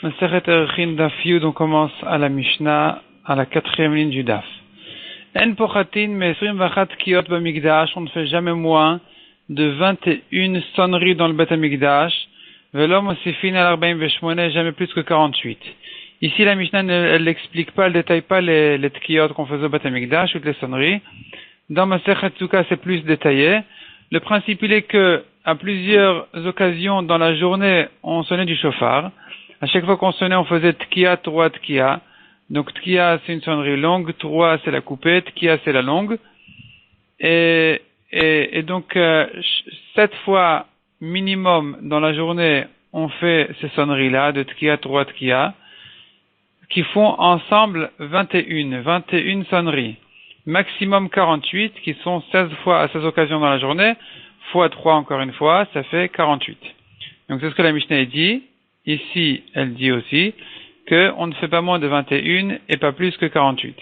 Masechet Erchin Daf Yud, on commence à la Mishnah, à la 4e ligne du Daf. En pochatin me'esrim vachat tkiyot b'mikdash, on ne fait jamais moins de 21 sonneries dans le Bet HaMikdash, velo mosifin al 48, jamais plus que 48. Ici, la Mishnah, elle n'explique pas, elle détaille pas les tkiyot qu'on faisait au Bet HaMikdash, toutes les sonneries. Dans Masechet Sukkah, c'est plus détaillé. Le principe, il est que, à plusieurs occasions dans la journée, on sonnait du shofar. À chaque fois qu'on sonnait, on faisait tkiya, trois tkiya. Donc tkiya, c'est une sonnerie longue, trois, c'est la coupée, tkiya, c'est la longue. Et donc, 7 fois minimum dans la journée, on fait ces sonneries-là, de tkiya, trois tkiya, qui font ensemble 21 sonneries. Maximum 48, qui sont 16 fois à 16 occasions dans la journée, fois 3 encore une fois, ça fait 48. Donc c'est ce que la Mishnah dit. Ici, elle dit aussi qu'on ne fait pas moins de 21 et pas plus que 48.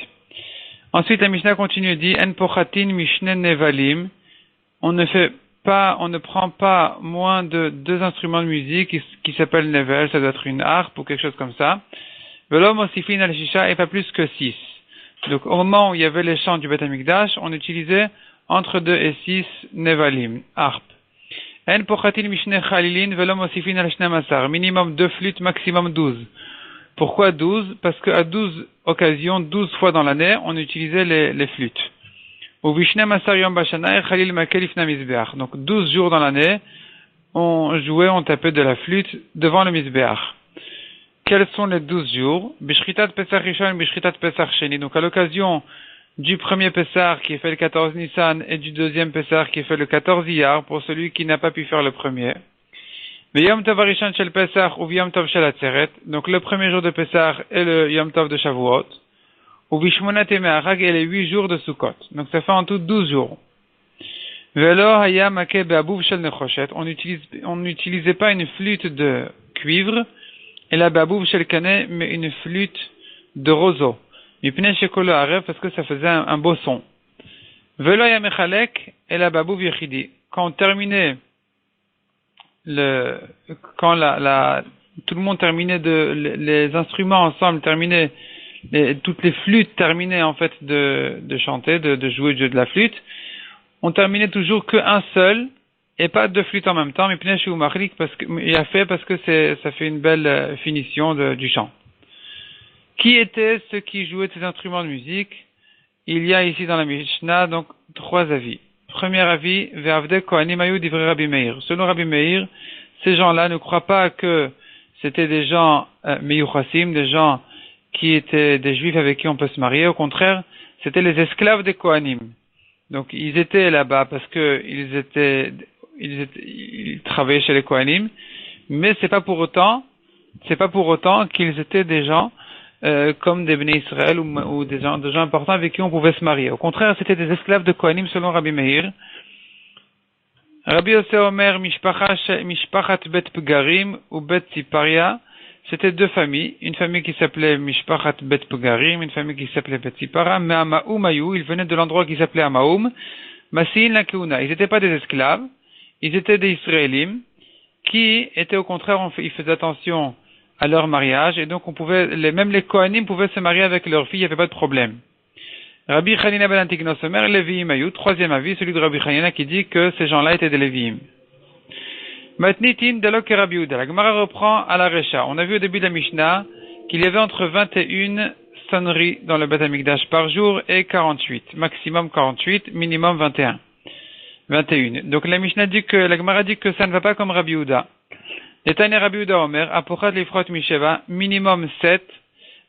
Ensuite, la Mishnah continue et dit En pochatin mishne nevalim. On ne prend pas moins de 2 instruments de musique qui s'appellent nevel, ça doit être une harpe ou quelque chose comme ça. Velo mosifin al shisha et pas plus que 6. Donc au moment où il y avait les chants du Bet HaMikdash, on utilisait entre 2 et 6 nevalim, harpe. En pochatin mishne chalilin velo mosifin al shnemasar, minimum 2 flûtes, maximum 12. Pourquoi 12? Parce qu'à 12 occasions, 12 fois dans l'année, on utilisait les flûtes. Ou vishnemasar yom bashana chalil makel ifna mizbeach. Donc 12 jours dans l'année, on jouait, on tapait de la flûte devant le mizbeach. Quels sont les 12 jours? Bishritat Pesach Rishon, Bishritat Pesach Sheni. Donc à l'occasion du premier Pesach qui est fait le 14 Nissan et du deuxième Pesach qui est fait le 14 Iyar pour celui qui n'a pas pu faire le premier. Yom Tov Rishon Shel Pesach ou Yom Tov Shel Atzeret. Donc le premier jour de Pesach et le Yom Tov de Shavuot. Ou Bishmonat Me'arag et les 8 jours de Sukkot. Donc ça fait en tout 12 jours. Velo Haya Make Be'abouv Shel Nechoshet. On n'utilisait pas une flûte de cuivre et la Be'abouv Shel Kaneh, mais une flûte de roseau. Parce que ça faisait un beau son. Velo Haya Mechalek et la Be'abouv Yechidi. Quand on terminait tout le monde terminait les instruments ensemble terminaient, toutes les flûtes terminaient en fait de chanter, de jouer le jeu de la flûte, on terminait toujours qu'un seul et pas 2 flûtes en même temps, mais Pnei ou Machlik parce que ça fait une belle finition du chant. Qui étaient ceux qui jouaient ces instruments de musique? Il y a ici dans la Mishnah donc 3 avis. Premier avis, Ve'avdei Kohanim hayu divrei Rabbi Meir. Selon Rabbi Meir, ces gens-là ne croient pas que c'était des gens meyuchasim, des gens qui étaient des juifs avec qui on peut se marier. Au contraire, c'était les esclaves des Kohanim. Donc ils étaient là-bas parce que ils travaillaient chez les Kohanim, mais c'est pas pour autant qu'ils étaient des gens comme des Bnei Israël ou des gens importants avec qui on pouvait se marier. Au contraire, c'était des esclaves de Kohanim selon Rabbi Meir. Rabbi Yossé Omer, Mishpachat Bet Pgarim ou Bet Siparia, c'était 2 familles. Une famille qui s'appelait Mishpachat Bet Pgarim, une famille qui s'appelait Bet Sipara, mais Amaoum Ayou, ils venaient de l'endroit qui s'appelait Amaoum, Masin la Keuna. Ils n'étaient pas des esclaves, ils étaient des Israélim, qui étaient au contraire, ils faisaient attention à leur mariage, et donc même les Kohanim pouvaient se marier avec leurs filles, il n'y avait pas de problème. Rabbi Chanina ben Antignos Omer, Léviim Ayou, 3e avis, celui de Rabbi Chanina qui dit que ces gens-là étaient des Léviim. Matnitin Delok et Rabbi Uda. La Gemara reprend à la Recha. On a vu au début de la Mishnah qu'il y avait entre 21 sonneries dans le Bet HaMikdash par jour et 48. Maximum 48, minimum 21. Donc la Mishnah dit la Gemara dit que ça ne va pas comme Rabbi Uda. Netanya Rabbi Uda Omer, Apochat Lifrot Misheva, minimum 7,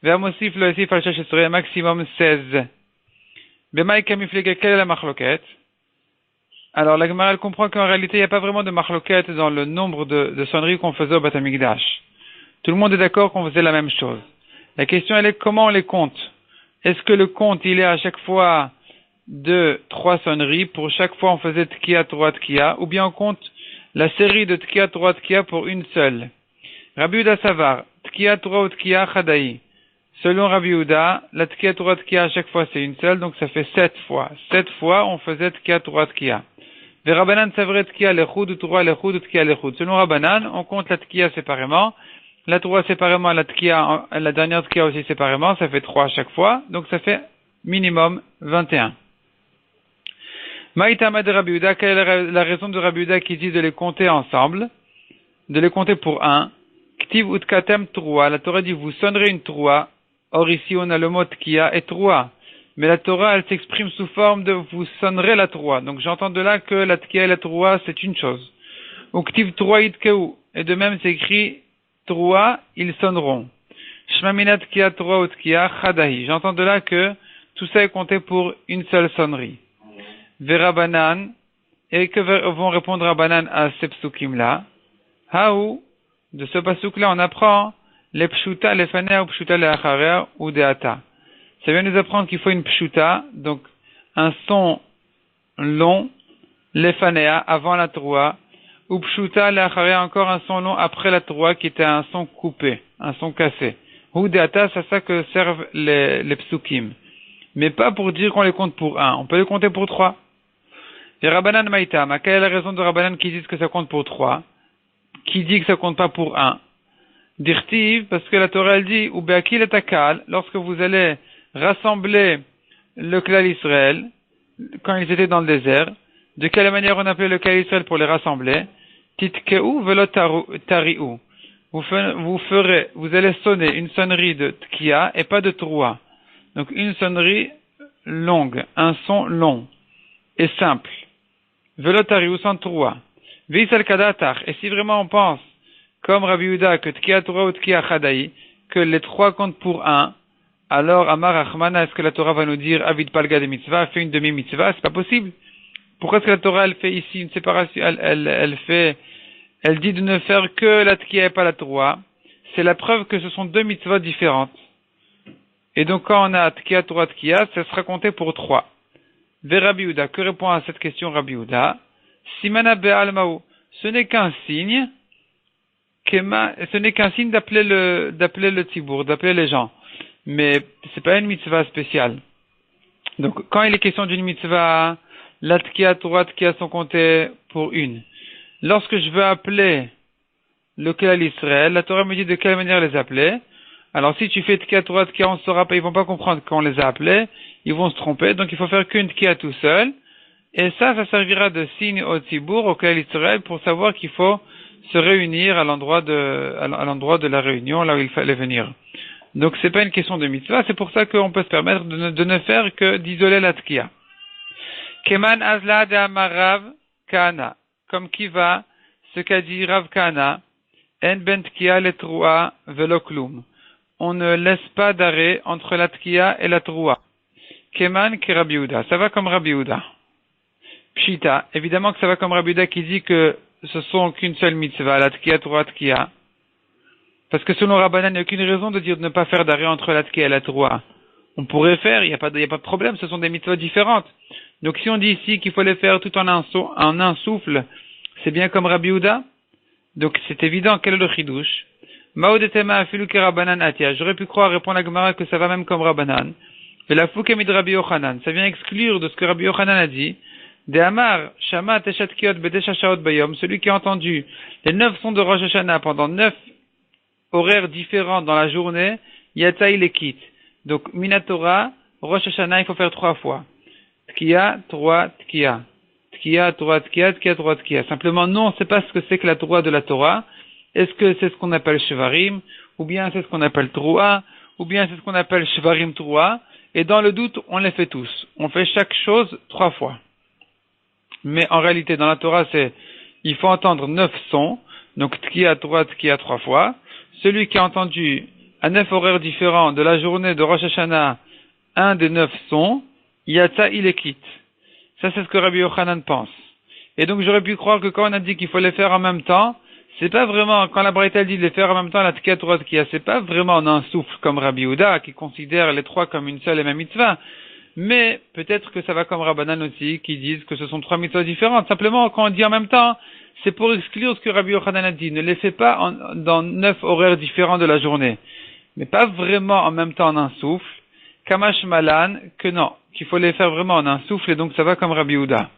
Ve'amosif lo esif al sheshesre, maximum 16. Bemaï kamiflega, quelle est la machloket? Alors la Gemara elle comprend qu'en réalité il n'y a pas vraiment de machloket dans le nombre de sonneries qu'on faisait au Bet HaMikdash. Tout le monde est d'accord qu'on faisait la même chose. La question elle est comment on les compte? Est-ce que le compte il est à chaque fois de 3 sonneries, pour chaque fois on faisait tkiya, 3 tkiya, ou bien on compte la série de tkiya, 3 tkiya pour une seule? Rabbi Uda Savar, tkiya, 3 ou tkiya, chadaï. Selon Rabbi Uda, la tkiya, 3 tkiya à chaque fois c'est une seule, donc ça fait 7 fois. 7 fois on faisait tkiya, 3 tkiya. Ve Rabbanan savrait tkiya lechud, 3 lechud, tkiya lechud. Selon Rabbanan, on compte la tkiya séparément. la Troua séparément, la Tkiya, la dernière Tkiya aussi séparément, ça fait 3 à chaque fois, donc ça fait minimum 21. Maïtama de Rabbi Yehuda, quelle est la raison de Rabbi Yehuda qui dit de les compter ensemble, de les compter pour 1? Ktiv utkatem Troua, la Torah dit vous sonnerez une Troua, or ici on a le mot Tkiya et Troua. Mais la Torah, elle s'exprime sous forme de vous sonnerez la Troua. Donc j'entends de là que la Tkiya et la Troua, c'est une chose. Ou Ktiv Troua itkeu. Et de même, c'est écrit Troua, ils sonneront. Shmamina Tkiya Troua ou Tkiya chadahi. J'entends de là que tout ça est compté pour une seule sonnerie. Verabanan. Et que vont répondre Rabbanan à ces psukim-là? Haou. De ce pasuk-là, on apprend les pshuta, les fanea ou pshuta, les acharea ou deata. Ça vient nous apprendre qu'il faut une pshuta, donc un son long, lefanea, avant la troua, ou pshuta, leacharea, encore un son long après la troua, qui était un son coupé, un son cassé. Ou deata, c'est ça que servent les psukim. Mais pas pour dire qu'on les compte pour 1, on peut les compter pour 3. Et Rabbanan Maïtam, quelle est la raison de Rabbanan qui disent que ça compte pour 3? Qui dit que ça compte pas pour 1? Dirtiv, parce que la Torah elle dit, ou be'akil et takal, lorsque vous allez rassembler le Klal Israël, quand ils étaient dans le désert, de quelle manière on appelait le Klal Israël pour les rassembler? Titkeu velo tari'u. Vous allez sonner une sonnerie de Tkiya et pas de Troua. Donc une sonnerie longue, un son long et simple. Velo tari'u sans Troua. Visal kadatar. Et si vraiment on pense, comme Rabbi Yehuda, que Tkiya Troua ou Tkiya Chadaï, que les 3 comptent pour 1, alors, Amar Achmana, est-ce que la Torah va nous dire, Avid Palga de Mitzvah, fait une demi-mitzvah? C'est pas possible. Pourquoi est-ce que la Torah, elle fait ici une séparation, elle dit de ne faire que la Tkiya et pas la Troua? C'est la preuve que ce sont 2 mitzvahs différentes. Et donc, quand on a Tkiya, Troua, Tkiya, ça sera compté pour 3. Ve Rabbi Yehuda, que répond à cette question Rabbi Yehuda? Simana be'almaou. Ce n'est qu'un signe, d'appeler le tzibour, d'appeler les gens. Mais c'est pas une mitzvah spéciale. Donc, quand il est question d'une mitzvah, la Tkiya, Troua, Tkiya sont comptés pour une. Lorsque je veux appeler le Klal Israël, la Torah me dit de quelle manière les appeler. Alors, si tu fais Tkiya, Troua, Tkiya, on saura pas, ils vont pas comprendre qu'on les a appelés, ils vont se tromper, donc il faut faire qu'une Tkiya tout seul. Et ça servira de signe au Tzibour, au Klal Israël, pour savoir qu'il faut se réunir à l'endroit de la réunion, là où il fallait venir. Donc c'est pas une question de mitzvah, c'est pour ça qu'on peut se permettre de ne faire que d'isoler la Tkiya. Keman azla de amarav kana, comme qui va, ce qu'a dit Rav Kana, en ben Tkiya le Troua velo klum. On ne laisse pas d'arrêt entre la Tkiya et la Troua. Keman ki Rabbi Yehuda, ça va comme Rabbi Yehuda. Pshita, évidemment que ça va comme Rabbi Yehuda qui dit que ce sont qu'une seule mitzvah, la Tkiya, Troua, Tkiya. Parce que selon Rabbanan, il n'y a aucune raison de dire de ne pas faire d'arrêt entre la Tkiya et la Troua. On pourrait faire, il n'y a pas de problème, ce sont des mitzvahs différentes. Donc si on dit ici qu'il faut les faire tout en un souffle, c'est bien comme Rabbi Yehuda. Donc c'est évident, quel est le chidouche? Maodetema afilu ke Rabbanan atia. J'aurais pu croire, répondre à Gemara, que ça va même comme Rabbanan. Et la foukemid Rabbi Yochanan. Ça vient exclure de ce que Rabbi Yochanan a dit. De Amar, Shama Teshat Kiot Bedesha Shaot Bayom, celui qui a entendu les 9 sons de Rosh Hashanah pendant 9 horaires différents dans la journée, Yatsa il les quitte. Donc, Minatora, Rosh Hashanah, il faut faire 3 fois. Tkiya, Troua, Tkiya. Tkiya, Troua, Tkiya, Tkiya, Troua, Tkiya. Simplement, non, on ne sait pas ce que c'est que la Troua de la Torah. Est-ce que c'est ce qu'on appelle Shevarim, ou bien c'est ce qu'on appelle Troua, ou bien c'est ce qu'on appelle Shevarim Troua. Et dans le doute, on les fait tous. On fait chaque chose 3 fois. Mais en réalité, dans la Torah, il faut entendre 9 sons. Donc, Tkiya, Troua, Tkiya 3 fois. Celui qui a entendu à 9 horaires différents de la journée de Rosh Hashanah, un des 9 sons, Yatsa, il les quitte. Ça, c'est ce que Rabbi Yochanan pense. Et donc, j'aurais pu croire que quand on a dit qu'il faut les faire en même temps, c'est pas vraiment, quand la Braïta dit de les faire en même temps, la Tkiya, Troua, Tkiya, c'est pas vraiment en un souffle comme Rabbi Yehuda, qui considère les 3 comme une seule et même mitzvah. Mais peut-être que ça va comme Rabbanan aussi, qui disent que ce sont 3 mitzvahs différentes. Simplement, quand on dit en même temps, c'est pour exclure ce que Rabbi Yochanan a dit. Ne les fais pas dans 9 horaires différents de la journée. Mais pas vraiment en même temps en un souffle. Kamash Malan, que non, qu'il faut les faire vraiment en un souffle, et donc ça va comme Rabbi Yehuda.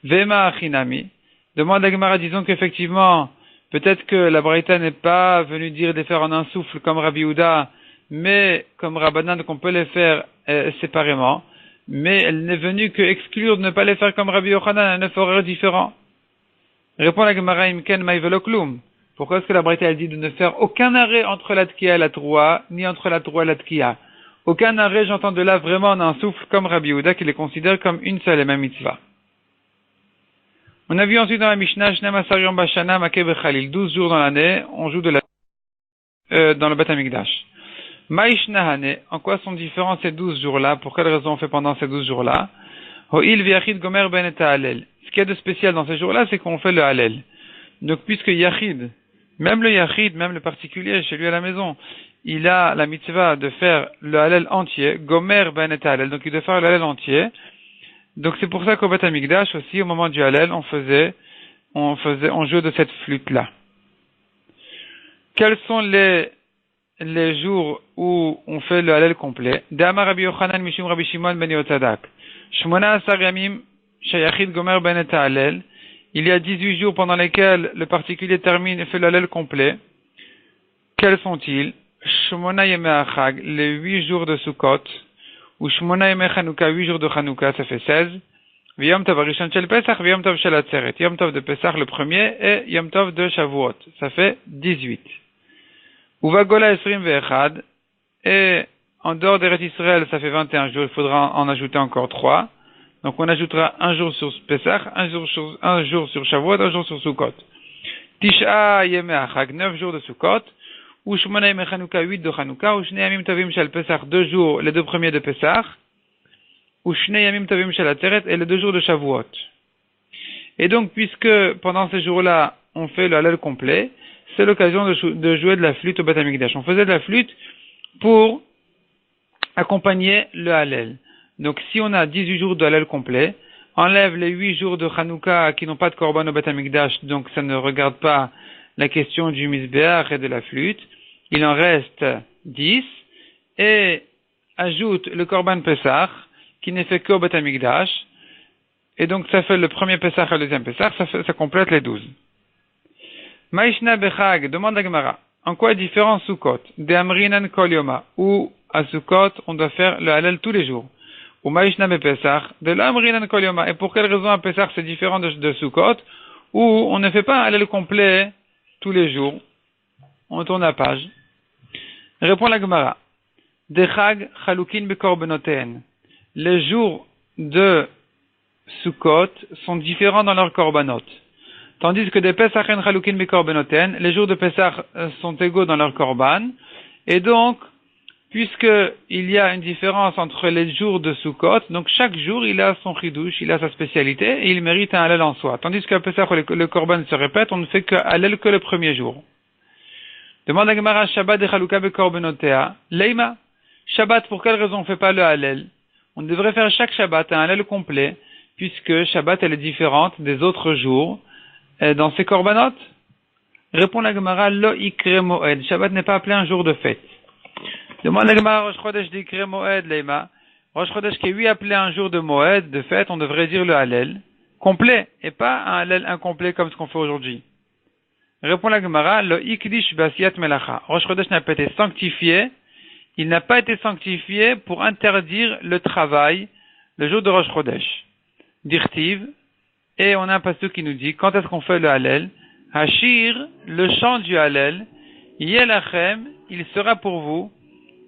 Vema Achinami. Demande à Gemara, disons qu'effectivement, Peut-être que la Braïta n'est pas venue dire de les faire en un souffle comme Rabbi Yehuda, mais comme Rabbanan qu'on peut les faire séparément. Mais elle n'est venue que exclure de ne pas les faire comme Rabbi Yochanan à 9 horaires différents. Répond la Gemara Imken Maïveloklum. Pourquoi est-ce que la Braïta a dit de ne faire aucun arrêt entre la Tkiya et la Troua, ni entre la Troua et la Tkiya? Aucun arrêt, j'entends de là vraiment en un souffle comme Rabbi Yehuda qui les considère comme une seule et même mitzvah. On a vu ensuite dans la Mishnah, Shnem Asar Yom Bashana Makeh Bechalil, 12 jours dans l'année, on joue dans le Beth Amikdash. Maïshnahane, en quoi sont différents ces 12 jours-là? Pour quelle raison on fait pendant ces 12 jours-là? Ho'il v'yachid gomer ben et ha'alel. Ce qu'il y a de spécial dans ces jours-là, c'est qu'on fait le halel. Donc, puisque yachid, même le particulier, chez lui à la maison, il a la mitzvah de faire le halel entier, gomer ben et ha'alel. Donc, il doit faire le halel entier. Donc, c'est pour ça qu'au Beth Amikdash aussi, au moment du halel, on jouait de cette flûte-là. Quels sont les jours où on fait le halel complet? D'Amar Rabbi Yochanan Mishum Rabbi Shimon ben Yotzadak. Shmona Asar Yamim Shayachid Gomer ben et halel. Il y a 18 jours pendant lesquels le particulier termine et fait le halel complet. Quels sont-ils? Shmona Yemei Achag, les 8 jours de Sukkot, ou Shmona Yemei Chanukah, 8 jours de Chanukah, ça fait 16. Yom Tov Arishon Shel Pesach, Yom Tov Shel Atzeret. Yom Tov de Pesach le premier et Yom Tov de Shavuot, ça fait 18. Uvagola Esrim Ve'echad, et en dehors d'Eretz Israël, ça fait 21 jours, il faudra en ajouter encore 3. Donc on ajoutera un jour sur Pesach, un jour sur Shavuot, un jour sur Sukkot. Tisha Yemei Achag, 9 jours de Sukkot, ou Shmona Yemei Chanukah, 8 de Chanukah, ou Shnei Yamim Tovim Shel Pesach, 2 jours, les 2 premiers de Pesach, ou Shnei Yamim Tovim Shel Atzeret, et les 2 jours de Shavuot. Et donc, puisque pendant ces jours-là, on fait le halel complet, c'est l'occasion de jouer de la flûte au Beth Amikdash. On faisait de la flûte pour accompagner le halel. Donc, si on a 18 jours de halel complet, enlève les 8 jours de Hanouka qui n'ont pas de korban au Beth Amikdash, donc ça ne regarde pas la question du misbéach et de la flûte, il en reste 10, et ajoute le korban Pesach, qui n'est fait qu'au Beth Amikdash, et donc ça fait le premier Pesach et le deuxième Pesach, ça complète les 12. Maïshna Bechag, demande à Gemara, en quoi est différent Sukkot? De Amrinan Kol Yoma, où à Sukkot, on doit faire le halal tous les jours. Ou Maïshna Bepesach, de l'Amrinan Kol Yoma, et pour quelle raison à Pesach c'est différent de Sukkot, où on ne fait pas un halal complet tous les jours? On tourne la page. Répond la Gemara. Dechag Chalukin Bekorbenoten. Les jours de Sukkot sont différents dans leurs korbanot. Tandis que des Pesach en Chalukin Bekorbenoten, les jours de Pesach sont égaux dans leur korban. Et donc, puisqu'il y a une différence entre les jours de Sukkot, donc chaque jour il a son chidouche, il a sa spécialité, et il mérite un halal en soi. Tandis qu'à Pesach, le korban se répète, on ne fait que halal que le premier jour. Demande à Gemara, Shabbat de Chaluka Bekorbenotea, Leima. Shabbat, pour quelle raison on ne fait pas le halal? On devrait faire chaque Shabbat un halal complet, puisque Shabbat elle est différente des autres jours dans ses korbanot. Répond la Gemara, Lo Ikre Moed. Shabbat n'est pas appelé un jour de fête. Demande la Gemara, Rosh Chodesh d'Ikre Moed, Leima. Rosh Chodesh qui est lui appelé un jour de Moed, de fête, on devrait dire le halal complet, et pas un halal incomplet comme ce qu'on fait aujourd'hui. Répond la Gemara, Lo Ikdish Basiat Melacha. Rosh Chodesh n'a pas été sanctifié, il n'a pas été sanctifié pour interdire le travail le jour de Rosh Chodesh. Dirtiv, et on a un pasuk qui nous dit, quand est-ce qu'on fait le halal? Hashir, le chant du halal, Yelachem, il sera pour vous,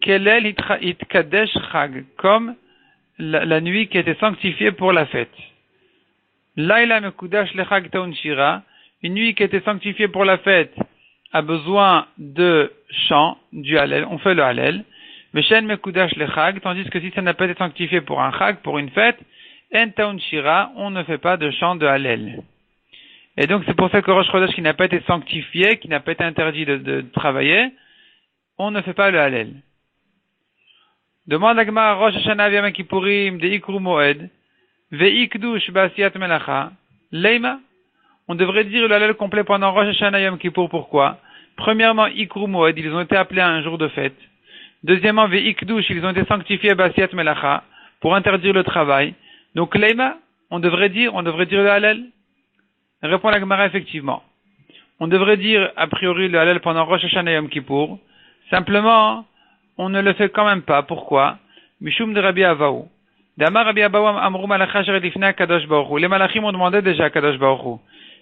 Kelel itkadesh chag, comme la nuit qui était sanctifiée pour la fête. Laila mekudash lechag taun shira, une nuit qui était sanctifiée pour la fête a besoin de chant du halal, on fait le halal. Meshen mekudash lechag, tandis que si ça n'a pas été sanctifié pour un chag, pour une fête, en taun shira, on ne fait pas de chant de halal. Et donc c'est pour ça que Rosh Chodesh qui n'a pas été sanctifié, qui n'a pas été interdit de travailler, on ne fait pas le halal. Demande à Gemara, Rosh Hashanah Yom Kippourim de Ikru Moed, ve'ikdush ba'asiyat melacha, leima. On devrait dire le halal complet pendant Rosh Hashanah Yom Kippour. Pourquoi? Premièrement, Ikru Moed, ils ont été appelés à un jour de fête. Deuxièmement, ve'ikdush, ils ont été sanctifiés ba'asiyat melacha, pour interdire le travail. Donc leima, on devrait dire le halal. Répond la Gemara effectivement. On devrait dire, a priori, le Hallel pendant Rosh Hashanah et Yom Kippour. Simplement, on ne le fait quand même pas. Pourquoi? Mishum de Rabbi Avaou. D'Amar Rabbi Avaou Amrou Malacha Sheret Lifnei Kadosh Baruch Hu. Les Malachim ont demandé déjà à Kadosh Baruch Hu.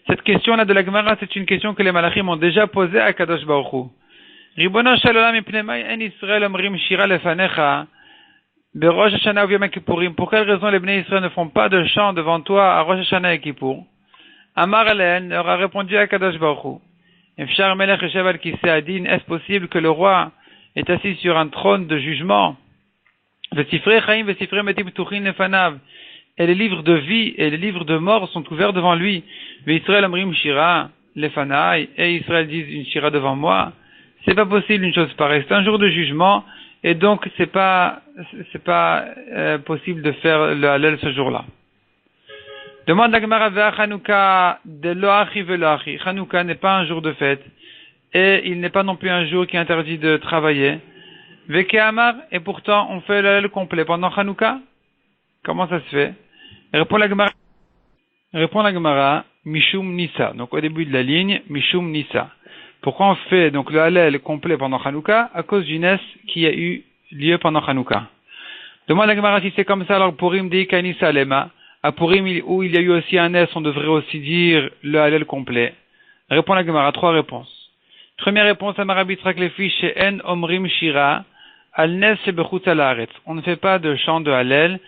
Cette question-là de la Gemara, c'est une question que les Malachim ont déjà posée à Kadosh Baruch Hu. Ribono shel olam mipnei mai en Israël omrim shira lefanecha beRosh Hashanah u'Yom Kippourim. Pour quelle raison les Bnei Israël ne font pas de chant devant toi à Rosh Hashanah et Kippour? Amar Elen leur a répondu à Kadosh Baruch Hu. Efshar melech yoshev al kisei adin. Est-ce possible que le roi est assis sur un trône de jugement? Vesifrei chaim vesifrei metim ptuchin lefanav. Et les livres de vie et les livres de mort sont ouverts devant lui. Ve'Israël omrim shira lefanai. Et Israël disent une shira devant moi. C'est pas possible une chose pareille. C'est un jour de jugement et donc c'est pas possible de faire le Hallel ce jour-là. Demande la Gemara vers Hanouka de Loachi Veloachi. Hanouka n'est pas un jour de fête et il n'est pas non plus un jour qui est interdit de travailler. Veke Amar, et pourtant on fait le Hallel complet pendant Hanouka. Comment ça se fait? Répond la Gemara Mishum Nisa. Donc au début de la ligne Mishum Nisa. Pourquoi on fait donc le Hallel complet pendant Hanouka? À cause d'une nes qui a eu lieu pendant Hanouka. Demande la Gemara si c'est comme ça, alors Purim dit Kanisa Lema. À Purim où il y a eu aussi un nes, on devrait aussi dire le Hallel complet. Répond la Gemara, 3 réponses. Première réponse, Amar Rabbi Yitzchak Lefi she'en omrim shira al nes shebechutz haaretz. On ne fait pas de chant de Hallel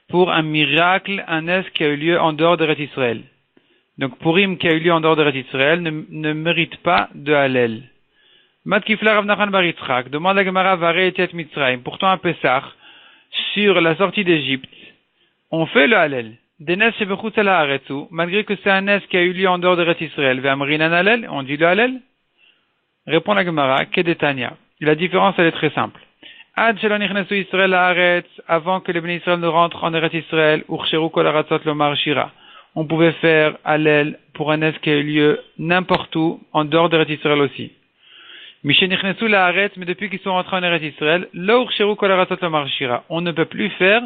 pour un miracle, un nes qui a eu lieu en dehors d'Eretz Israël. Donc Purim qui a eu lieu en dehors d'Eretz Israël ne mérite pas de Hallel. Mat Kifla Rav Nachman bar Yitzchak demande la Gemara Varei et Mitzrayim. Pourtant à Pessah, sur la sortie d'Égypte, on fait le Hallel. Denes shebechutz haaretzu, malgré que c'est un nes qui a eu lieu en dehors d'Eretz Israël. Ve'amrinan Hallel, on dit le Hallel. Répond la Gemara Kedetania. La différence elle est très simple. Ad shelo nichnesu Israël haaretz, avant que les Bnei Israël ne rentrent en Eretz Israël, urcheru kol haratzot lomar shira. On pouvait faire Hallel pour un nes qui a eu lieu n'importe où, en dehors d'Eretz Israël aussi. Mishenichnesu la'aretz, mais depuis qu'ils sont rentrés en Eretz Israël, lo urcheru kol haratzot lomar shira. On ne peut plus faire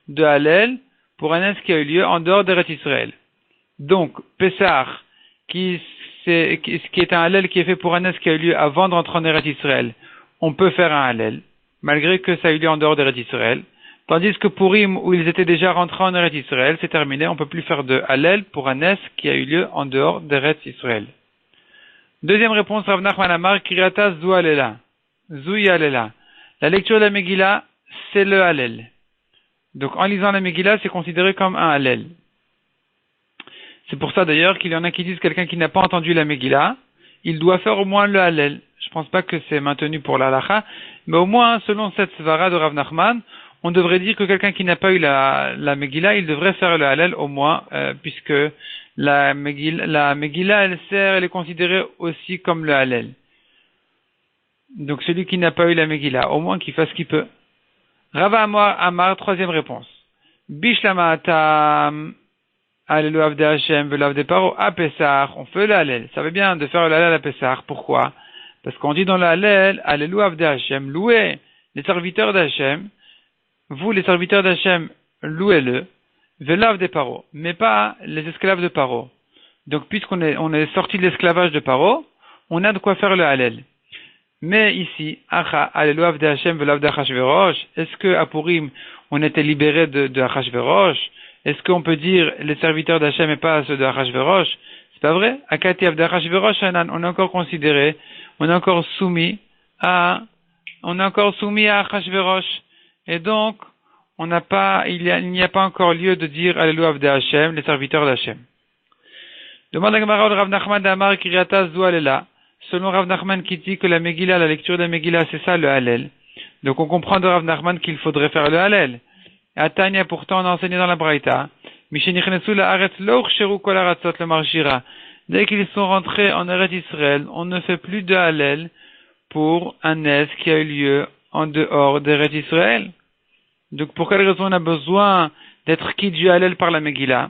de Hallel pour un nes qui a eu lieu en dehors d'Eretz Israël. Donc, Pessah, qui est un Hallel qui est fait pour un nes qui a eu lieu avant de rentrer en Eretz Israël, on peut faire un Hallel, malgré que ça a eu lieu en dehors d'Eretz Israël. Tandis que Purim, où ils étaient déjà rentrés en Eretz Israël, c'est terminé, on ne peut plus faire de Hallel pour un nes qui a eu lieu en dehors d'Eretz Israël. Deuxième réponse, Rav Nachman Amar, Kriyata Zu Halela. Zu Halela. La lecture de la Megillah, c'est le Hallel. Donc en lisant la Megillah, c'est considéré comme un Hallel. C'est pour ça d'ailleurs qu'il y en a qui disent quelqu'un qui n'a pas entendu la Megillah, il doit faire au moins le Hallel. Je pense pas que c'est maintenu pour la halacha, mais au moins, selon cette svara de Rav Nachman, on devrait dire que quelqu'un qui n'a pas eu la Megillah, il devrait faire le Hallel au moins, puisque la Megillah, elle est considérée aussi comme le Hallel. Donc celui qui n'a pas eu la Megillah, au moins qu'il fasse ce qu'il peut. Rava Amar, troisième réponse. Bishlama atam Hallelu avde Hashem velavde paro à Pessah, on fait le Hallel. Ça veut bien de faire le Hallel à Pessah. Pourquoi? Parce qu'on dit dans le Hallel, Hallelu avde Hashem, louez les serviteurs d'Hashem. Vous, les serviteurs d'Hachem, louez-le, velav des paro, mais pas les esclaves de Paro. Donc, puisqu'on est sorti de l'esclavage de Paro, on a de quoi faire le Hallel. Mais ici, Acha, Hallelu avde Hashem, velav de Achashverosh, est-ce que à Purim, on était libéré de Achashverosh? Est-ce qu'on peut dire les serviteurs d'Hachem et pas ceux de Achashverosh? C'est pas vrai. Akati avde Achashverosh, on est encore considéré, on est encore soumis à Achashverosh. Et donc, il n'y a pas encore lieu de dire Hallelu avde Hashem, les serviteurs d'Hachem. Demande à Gemara de Rav Nachman d'Amar Kriyata Zu Halela. Selon Rav Nachman qui dit que la Megillah, la lecture de la Megillah, c'est ça le Hallel. Donc on comprend de Rav Nachman qu'il faudrait faire le Hallel. À Tanya, pourtant, on a enseigné dans la Braïta. Mishenichnesu la'aretz lo ursheru kol haratzot lomar shira. Dès qu'ils sont rentrés en Eretz Israël, on ne fait plus de Hallel pour un nes qui a eu lieu en dehors d'Eretz Israël. Donc pour quelle raison on a besoin d'être quitte du Hallel par la Megillah?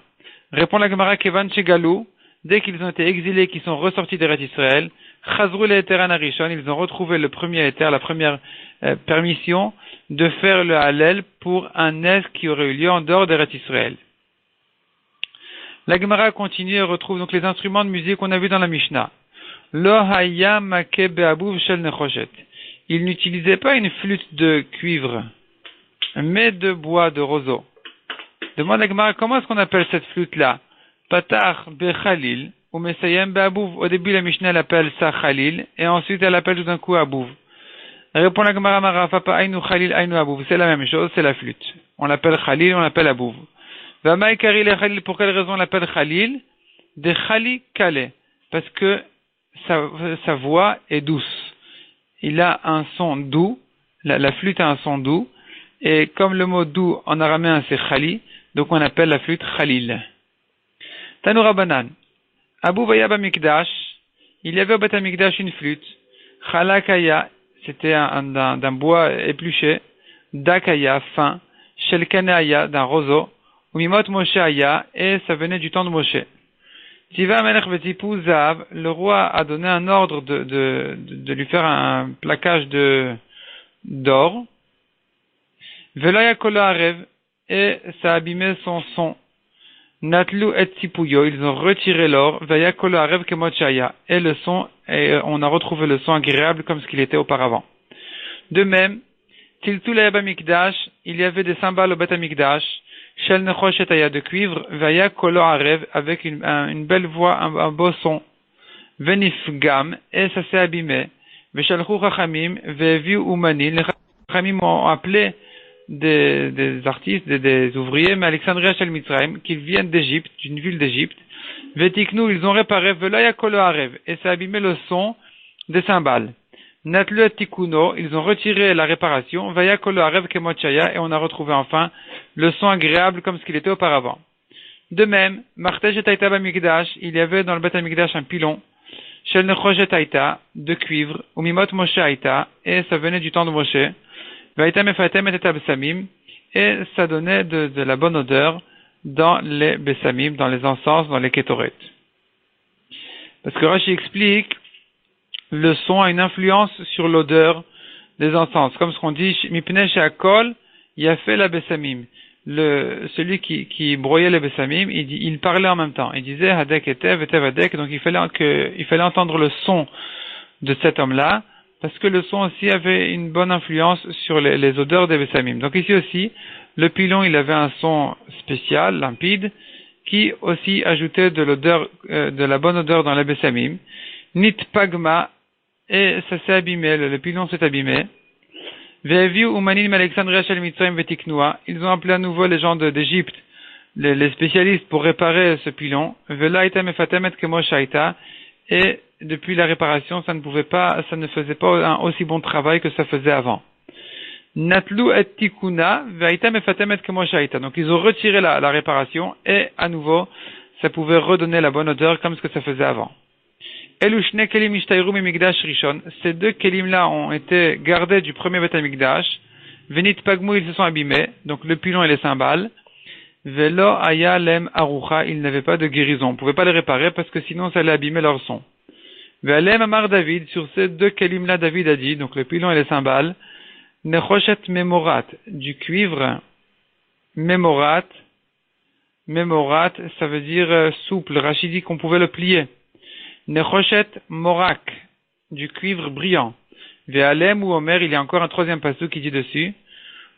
Répond la Gemara Kevan Shegalou, dès qu'ils ont été exilés, qu'ils sont ressortis d'Eretz Israël, Chazru le'eteran harishon, ils ont retrouvé le premier éther, la première permission de faire le Hallel pour un nes qui aurait eu lieu en dehors d'Eretz Israël. La Gemara continue et retrouve donc les instruments de musique qu'on a vus dans la Mishnah. Lo haya make be'abouv shel nechoshet. Il n'utilisait pas une flûte de cuivre, mais de bois de roseau. Demande à Gemara, comment est-ce qu'on appelle cette flûte-là? Patar bechalil, ou mesayem be'abouv. Au début, la Mishnah l'appelle ça Khalil, et ensuite elle appelle tout d'un coup Abouv. Répond la Gemara, Marafapa ainu Khalil ainu Abouv. C'est la même chose, c'est la flûte. On l'appelle Khalil, on l'appelle Abouv. Vamaï kari le Khalil, pour quelle raison on l'appelle Khalil? De Khali Kale, parce que sa voix est douce. Il a un son doux, la flûte a un son doux, et comme le mot doux en araméen c'est Khali, donc on appelle la flûte Khalil. Tanoura Banan. Abou Vayaba Mikdash, il y avait au Beth Amikdash une flûte. Chalakaya, c'était d'un bois épluché. Dakaya, fin. Shelkanaya, d'un roseau. Umimot Moshe Aya, et ça venait du temps de Moshe. Tiva Melech Vetipu Zav, le roi a donné un ordre de lui faire un plaquage d'or. Velaya Kola Arev, et ça abîmait son son. Natlu et Tipuyo, ils ont retiré l'or, Vaya Kola Arev Kemot Shaya, et le son, et on a retrouvé le son agréable comme ce qu'il était auparavant. De même, Tiltu Layaba Mikdash, il y avait des cymbales au Beth Amikdash, Shel Nechoshet Aya de cuivre, Vaya Kolo Arev, avec une belle voix, un beau son. Venif Gam, et ça s'est abîmé. Veshalchu Chachamim, Veviu Umani, les Chachamim ont appelé des artistes, des ouvriers, mais Alexandria Shel Mitzrayim, qu'ils viennent d'Égypte, d'une ville d'Égypte. Vetiknu, ils ont réparé Velaya Kolo Arev, et ça a abîmé le son des cymbales. Natlu et Tikuno, ils ont retiré la réparation, Vaya Kolo Arev Kemochaya, et on a retrouvé enfin le son agréable comme ce qu'il était auparavant. De même, Martej et Taïta Bamikdash, il y avait dans le Beth Amikdash un pilon, Shel Nechoshet Taïta, de cuivre, Umimot Moshe Aïta, et ça venait du temps de Moshe, Vaïta Mefatem et Absamim, et ça donnait de la bonne odeur dans les Bessamim, dans les encens, dans les Ketoret. Parce que Rashi explique, le son a une influence sur l'odeur des encens. Comme ce qu'on dit, Mipnei She'akol, Yafeh la Bessamim. Celui qui broyait les Bessamim, il parlait en même temps. Il disait Hadek etev, etev hadek. Donc il fallait entendre le son de cet homme-là, parce que le son aussi avait une bonne influence sur les odeurs des Bessamim. Donc ici aussi, le pilon, il avait un son spécial, limpide, qui aussi ajoutait de l'odeur, de la bonne odeur dans les Bessamim. Nit pagma, et ça s'est abîmé, le pilon s'est abîmé. Ve'eviu umanim Alexandria shel Mitzrayim vetiknua, ils ont appelé à nouveau les gens d'Égypte, les spécialistes pour réparer ce pilon. Ve'laita mefatemet kemo shaita, et depuis la réparation, ça ne faisait pas un aussi bon travail que ça faisait avant. Natlu et tikuna ve'aita mefatemet kemo shaita, donc ils ont retiré la réparation, et à nouveau, ça pouvait redonner la bonne odeur comme ce que ça faisait avant. Elushne kelim ishtayru mimigdash rishon. Ces deux kelim-là ont été gardés du premier Beth Amikdash. Venit pagmou, ils se sont abîmés. Donc le pilon et les cymbales. Velo aya lem arucha. Ils n'avaient pas de guérison. On ne pouvait pas les réparer parce que sinon ça allait abîmer leur son. Ve'alem amar David. Sur ces deux kelim-là, David a dit, donc le pilon et les cymbales, nechoshet memorat. Du cuivre. Memorat, ça veut dire souple. Rachid dit qu'on pouvait le plier. Nechoshet morak, du cuivre brillant. Ve'alem ou Omer, il y a encore un troisième passage qui dit dessus.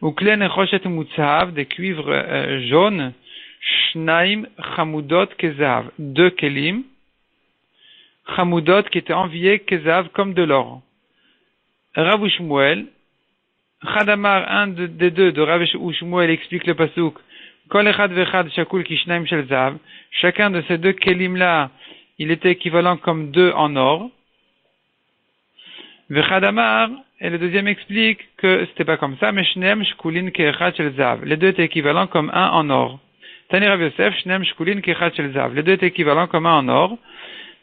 Ukle nechoshet mutzahav, des cuivres jaunes. Shnaim chamudot kezav, deux kelim. Chamudot qui étaient enviés kezav comme de l'or. Rav Shmuel, Chadamar, un des deux de Rav Shmuel explique le pasuk. Kol echad vechad shakul kishnaim shel zav. Chacun de ces deux kelim là, il était équivalent comme deux en or. Vechadamar, et le deuxième explique que c'était pas comme ça, mais shneem shkulin keechad shel zav. Les deux étaient équivalents comme un en or. Tani Rav Yosef, shneem shkulin keechad shel zav. Les deux étaient équivalents comme un en or.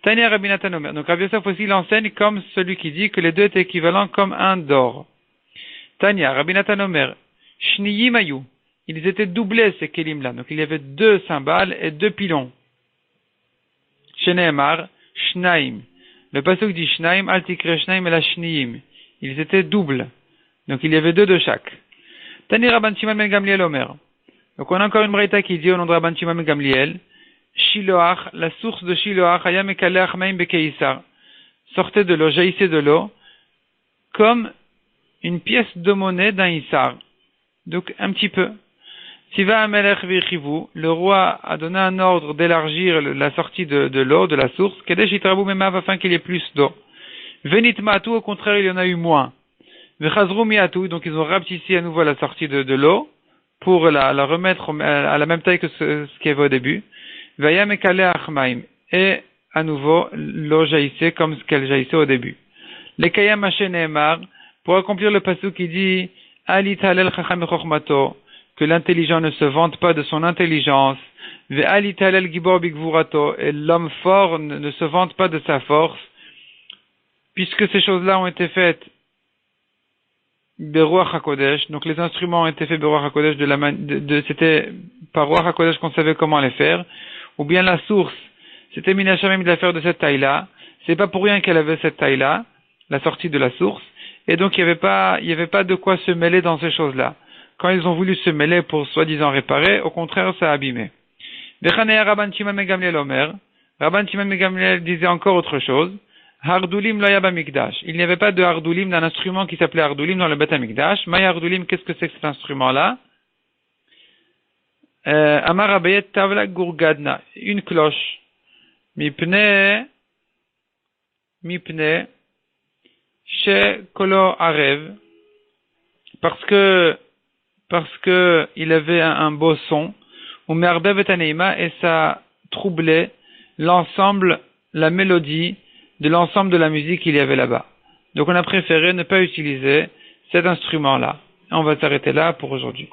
Tani Rabbi Natan Omer. Donc Rav Yosef aussi l'enseigne comme celui qui dit que les deux étaient équivalents comme un d'or. Tania, Rabbi Natan Omer, shniyim ayu. Ils étaient doublés ces kelim-là. Donc il y avait deux cymbales et deux pilons. Sheneemar, Shnaim. Le pasuk dit Shnaim, al tikre Shnaim et la Shniyim. Ils étaient doubles. Donc il y avait deux de chaque. Tani Rabban Shimon ben Gamliel Omer. Donc on a encore une braïta qui dit au nom de Rabban Shimon ben Gamliel, Shiloach, la source de Shiloach, Hayam ekaleach meim bekeisar. sortait de l'eau, jaillissait de l'eau, comme une pièce de monnaie d'un Issar. Donc, un petit peu. Siva Amelech Vichivu, le roi a donné un ordre d'élargir la sortie de l'eau, de la source, Kedesh Yitrabu Memav, afin qu'il y ait plus d'eau. Venit Matu, au contraire, il y en a eu moins. Vechazru Miatu, donc ils ont rapetissé à nouveau la sortie de l'eau, pour la remettre à la même taille que ce qu'il y avait au début. Vayam Ekale Achmaim, et à nouveau, l'eau jaillissait comme ce qu'elle jaillissait au début. Lekayam Hashem Nehemar, pour accomplir le passage qui dit, Ali Talel Chacham Chochmato, que l'intelligent ne se vante pas de son intelligence, ve'ali talel gibor bigvurato, et l'homme fort ne se vante pas de sa force, puisque ces choses-là ont été faites beruach hakodesh, donc les instruments ont été faits beruach hakodesh c'était par ruach hakodesh qu'on savait comment les faire, ou bien la source, c'était minachamim de la faire de cette taille-là, c'est pas pour rien qu'elle avait cette taille-là, la sortie de la source, et donc il y avait pas de quoi se mêler dans ces choses-là. Quand ils ont voulu se mêler pour soi-disant réparer, au contraire, ça a abîmé. Rabban Shimon ben Gamliel Omer, Rabban Shimon ben Gamliel disait encore autre chose. Hardulim lo yaba mikdash. Il n'y avait pas de hardulim, d'un instrument qui s'appelait hardulim dans le Beth Amikdash. Maya hardulim, qu'est-ce que c'est que cet instrument-là? Amar Abayet tavla gurgadna, une cloche. Mipne, she kolo arev, parce que il avait un beau son, ou merbev et aneima, et ça troublait l'ensemble, la mélodie de l'ensemble de la musique qu'il y avait là-bas. Donc on a préféré ne pas utiliser cet instrument-là. On va s'arrêter là pour aujourd'hui.